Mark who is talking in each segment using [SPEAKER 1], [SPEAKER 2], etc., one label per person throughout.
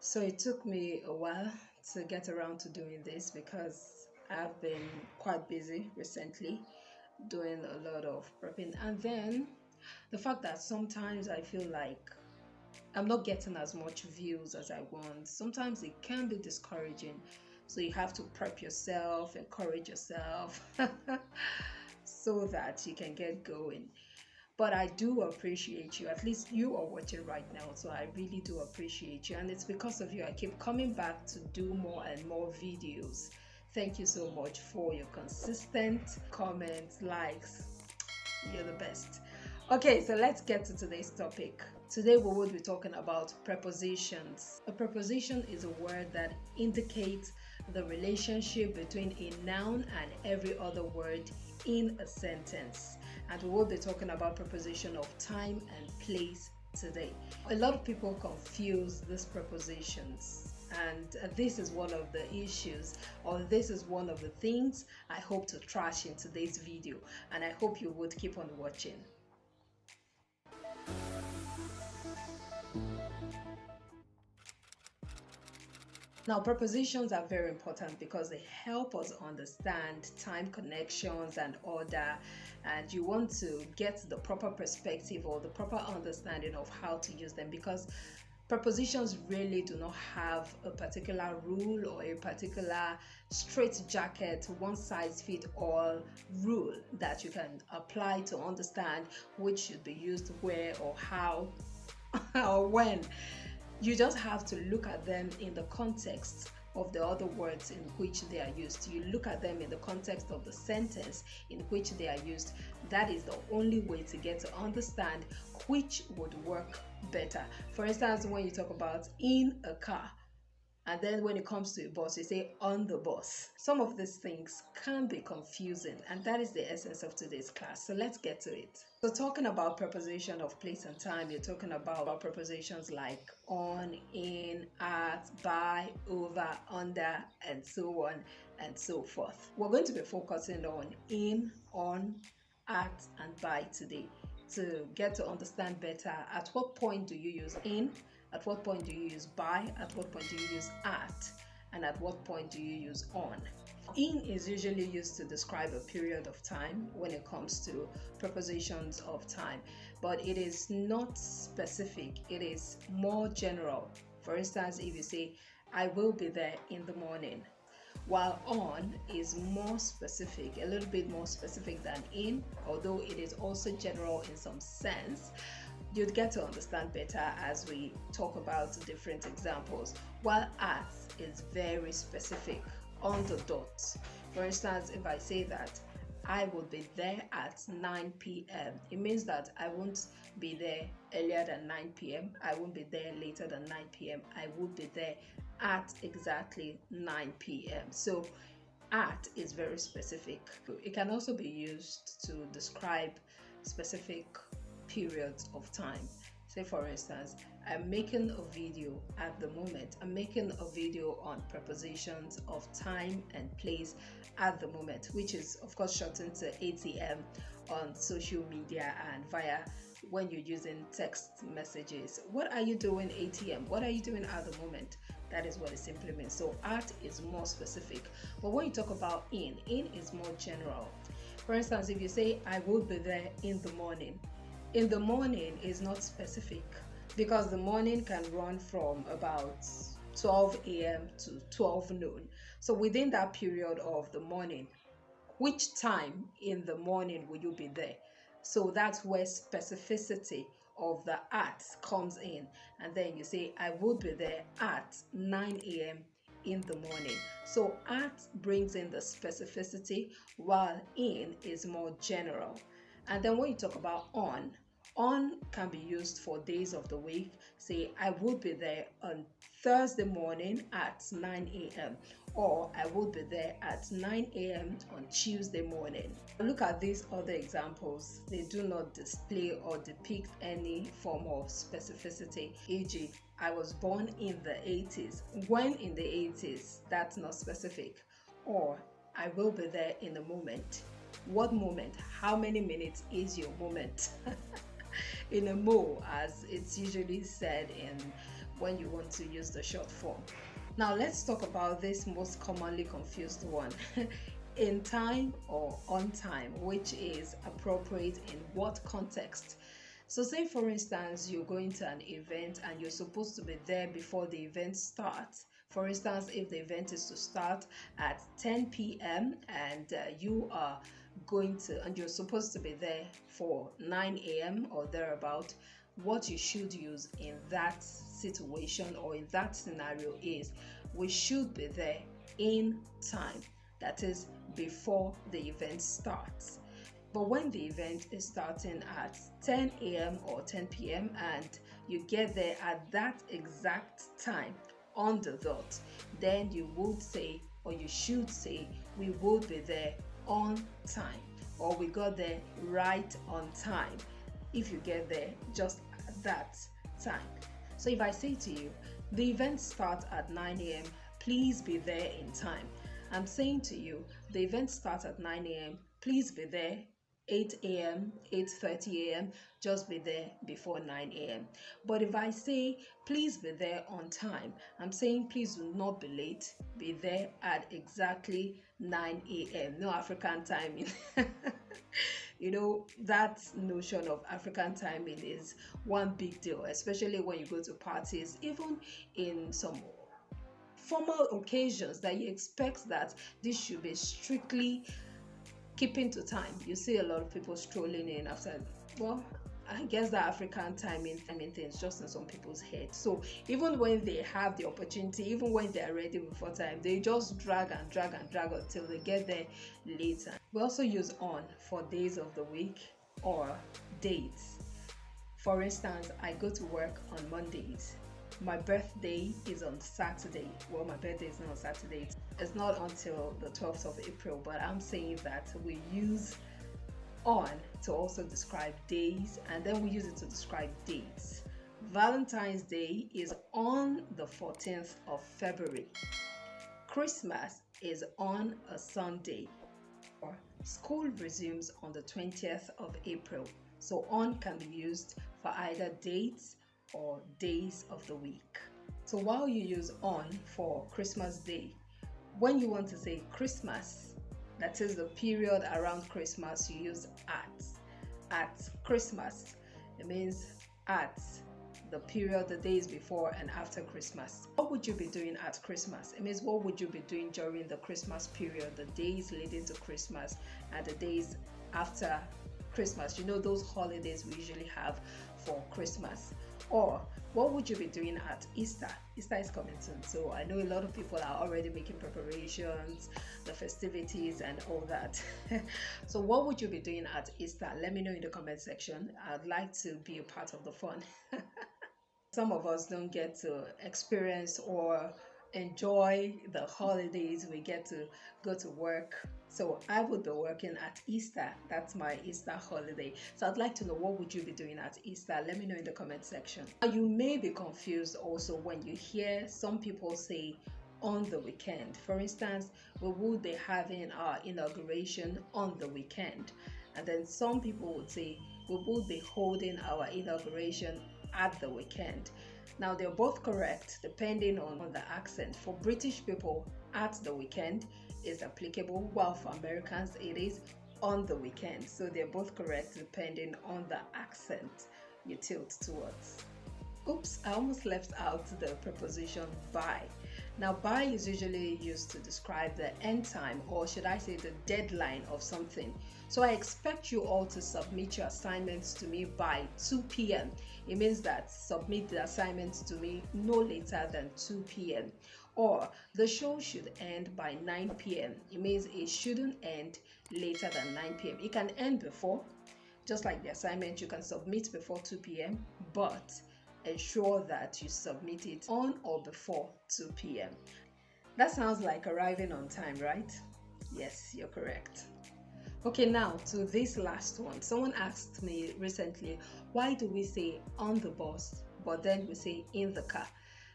[SPEAKER 1] So it took me a while to get around to doing this because I've been quite busy recently doing a lot of prepping. And then the fact that sometimes I feel like I'm not getting as much views as I want, sometimes it can be discouraging. So you have to prep yourself, encourage yourself so that you can get going. But I do appreciate you. At least you are watching right now. So I really do appreciate you. And it's because of you I keep coming back to do more and more videos. Thank you so much for your consistent comments, likes. You're the best. Okay, so let's get to today's topic. Today we will be talking about prepositions. A preposition is a word that indicates the relationship between a noun and every other word in a sentence. And we will be talking about preposition of time and place today. A lot of people confuse these prepositions, and this is one of the issues, or this is one of the things I hope to trash in today's video, and I hope you would keep on watching. Now, prepositions are very important because they help us understand time connections and order, and you want to get the proper perspective or the proper understanding of how to use them, because prepositions really do not have a particular rule or a particular straitjacket, one size fit all rule that you can apply to understand which should be used where or how or when. You just have to look at them in the context of the other words in which they are used. You look at them in the context of the sentence in which they are used. That is the only way to get to understand which would work better. For instance, when you talk about in a car, and then when it comes to a bus, you say on the bus. Some of these things can be confusing, and that is the essence of today's class. So let's get to it. So talking about preposition of place and time, you're talking about prepositions like on, in, at, by, over, under, and so on and so forth. We're going to be focusing on in, on, at, and by today to get to understand better at what point do you use in, at what point do you use by, at what point do you use at, and at what point do you use on. In is usually used to describe a period of time when it comes to prepositions of time, but it is not specific, it is more general. For instance, if you say, I will be there in the morning, while on is more specific, a little bit more specific than in, although it is also general in some sense. You'd get to understand better as we talk about different examples, while at is very specific, on the dot. For instance, if I say that I will be there at 9 p.m. It means that I won't be there earlier than 9 p.m. I won't be there later than 9 p.m. I will be there at exactly 9 p.m. So at is very specific. It can also be used to describe specific periods of time. Say for instance, I'm making a video at the moment. I'm making a video on prepositions of time and place at the moment, which is of course shortened to ATM on social media and via when you're using text messages. What are you doing ATM? What are you doing at the moment? That is what it simply means. So at is more specific. But when you talk about in is more general. For instance, if you say I will be there in the morning, in the morning is not specific because the morning can run from about 12 a.m. to 12 noon. So within that period of the morning, which time in the morning will you be there? So that's where specificity of the at comes in. And then you say, I will be there at 9 a.m. in the morning. So at brings in the specificity while in is more general. And then when you talk about on can be used for days of the week. Say, I will be there on Thursday morning at 9 a.m. or I will be there at 9 a.m. on Tuesday morning. Look at these other examples. They do not display or depict any form of specificity, e.g., I was born in the 80s. When in the 80s? That's not specific. Or I will be there in a moment. What moment? How many minutes is your moment? In a mo, as it's usually said in when you want to use the short form. Now let's talk about this most commonly confused one. In time or on time, which is appropriate in what context? So say for instance, you're going to an event and you're supposed to be there before the event starts. For instance, if the event is to start at 10 p.m. and you are going to, and you're supposed to be there for 9 a.m. or thereabout, what you should use in that situation or in that scenario is we should be there in time, that is before the event starts. But when the event is starting at 10 a.m. or 10 p.m. and you get there at that exact time on the dot, then you would say, or you should say, we would be there on time, or we got there right on time if you get there just at that time. So if I say to you, the event starts at 9 a.m., please be there in time. I'm saying to you, the event starts at 9 a.m., please be there 8 a.m., 8:30 a.m., just be there before 9 a.m. But if I say, please be there on time, I'm saying please do not be late, be there at exactly 9 a.m. No African timing. You know, that notion of African timing is one big deal, especially when you go to parties, even in some formal occasions that you expect that this should be strictly keeping to time. You see a lot of people strolling in after, well, I guess the African timing thing is just in some people's head. So even when they have the opportunity, even when they're ready before time, they just drag and drag and drag until they get there later. We also use on for days of the week or dates. For instance, I go to work on Mondays. My birthday is on Saturday. Well, my birthday is not on Saturday. It's not until the 12th of April, but I'm saying that we use on to also describe days, and then we use it to describe dates. Valentine's Day is on the 14th of February. Christmas is on a Sunday. Or school resumes on the 20th of April. So on can be used for either dates or days of the week. So while you use on for Christmas Day, when you want to say Christmas, that is the period around Christmas, you use at Christmas. It means at the period, the days before and after Christmas. What would you be doing at Christmas? It means what would you be doing during the Christmas period, the days leading to Christmas and the days after Christmas. You know, those holidays we usually have for Christmas. Or what would you be doing at Easter? Easter is coming soon, so I know a lot of people are already making preparations, the festivities and all that. So what would you be doing at Easter? Let me know in the comment section. I'd like to be a part of the fun. Some of us don't get to experience or enjoy the holidays. We get to go to work. So I would be working at Easter. That's my Easter holiday. So I'd like to know, what would you be doing at Easter? Let me know in the comment section. Now, you may be confused also when you hear some people say on the weekend. For instance, we would be having our inauguration on the weekend. And then some people would say we would be holding our inauguration at the weekend. Now they're both correct depending on the accent. For British people, at the weekend is applicable, while for Americans it is on the weekend. So they're both correct depending on the accent you tilt towards. Oops, I almost left out the preposition by. Now by is usually used to describe the end time, or should I say the deadline of something. So I expect you all to submit your assignments to me by 2 p.m. It means that submit the assignments to me no later than 2 p.m. Or the show should end by 9 p.m. It means it shouldn't end later than 9 p.m. It can end before, just like the assignment, you can submit before 2 p.m. but ensure that you submit it on or before 2 p.m. That sounds like arriving on time, right? Yes, you're correct. Okay, now to this last one. Someone asked me recently, why do we say on the bus but then we say in the car?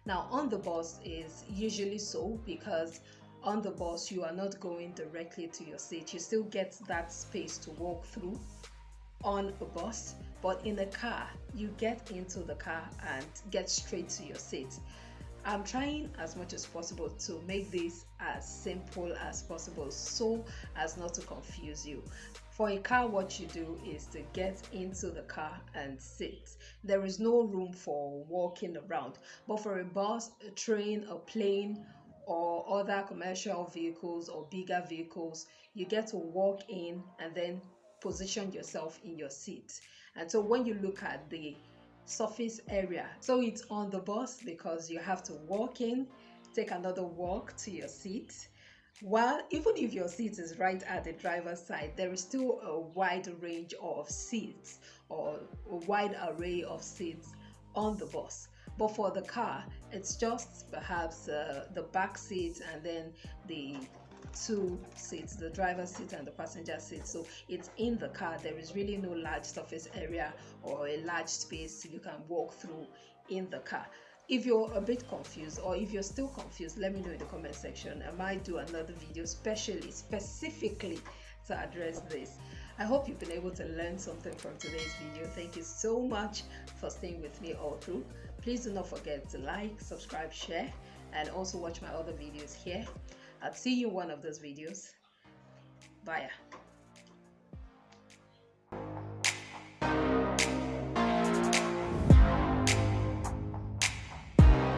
[SPEAKER 1] Now on the bus is usually so because on the bus you are not going directly to your seat. You still get that space to walk through on a bus, but in a car you get into the car and get straight to your seat. I'm trying as much as possible to make this as simple as possible so as not to confuse you. For a car, what you do is to get into the car and sit. There is no room for walking around. But for a bus, a train, a plane, or other commercial vehicles or bigger vehicles, you get to walk in and then position yourself in your seat. And so when you look at the surface area, so it's on the bus because you have to walk in, take another walk to your seat. While even if your seat is right at the driver's side, there is still a wide range of seats or a wide array of seats on the bus. But for the car, it's just perhaps the back seat and then the two seats, the driver's seat and the passenger seat. So it's in the car. There is really no large surface area or a large space you can walk through in the car. If you're a bit confused, or if you're still confused, let me know in the comment section. I might do another video specifically to address this. I hope you've been able to learn something from today's video. Thank you so much for staying with me all through. Please do not forget to like, subscribe, share, and also watch my other videos here. I'll see you in one of those videos. Bye.